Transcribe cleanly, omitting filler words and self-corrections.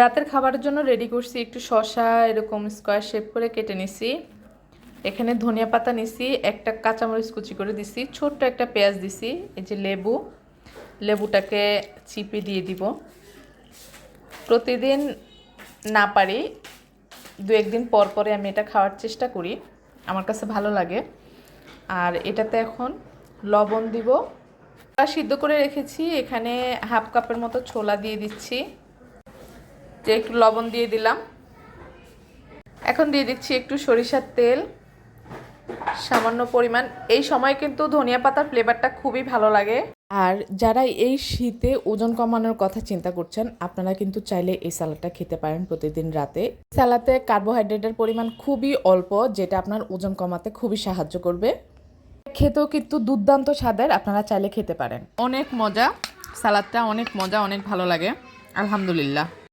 রাতের খাবারের জন্য রেডি করছি একটু শসা এরকম স্কোয়ার শেপ করে কেটে নিছি। এখানে ধনিয়া পাতা নিছি, একটা কাঁচামরিচ কুচি করে দিছি, ছোট্ট একটা পেঁয়াজ দিছি, এই যে লেবুটাকে চিপে দিয়ে দিব। প্রতিদিন না পারি, দু একদিন পর পরে আমি এটা খাওয়ার চেষ্টা করি, আমার কাছে ভালো লাগে। আর এটাতে এখন লবণ দিব। সিদ্ধ করে রেখেছি, এখানে হাফ কাপের মতো ছোলা দিয়ে দিচ্ছি, যে একটু লবণ দিয়ে দিলাম। এখন দিয়ে দিচ্ছি একটু সরিষার তেল সামান্য পরিমাণ। এই সময় কিন্তু ধনিয়া পাতার ফ্লেভারটা খুবই ভালো লাগে। আর যারা এই শীতে ওজন কমানোর কথা চিন্তা করছেন, আপনারা কিন্তু চাইলে এই সালাদটা খেতে পারেন প্রতিদিন রাতে। সালাদে কার্বোহাইড্রেটের পরিমাণ খুবই অল্প, যেটা আপনার ওজন কমাতে খুবই সাহায্য করবে। খেতেও কিন্তু দুর্দান্ত স্বাদের, আপনারা চাইলে খেতে পারেন। অনেক মজা, সালাদটা অনেক মজা, অনেক ভালো লাগে। আলহামদুলিল্লাহ।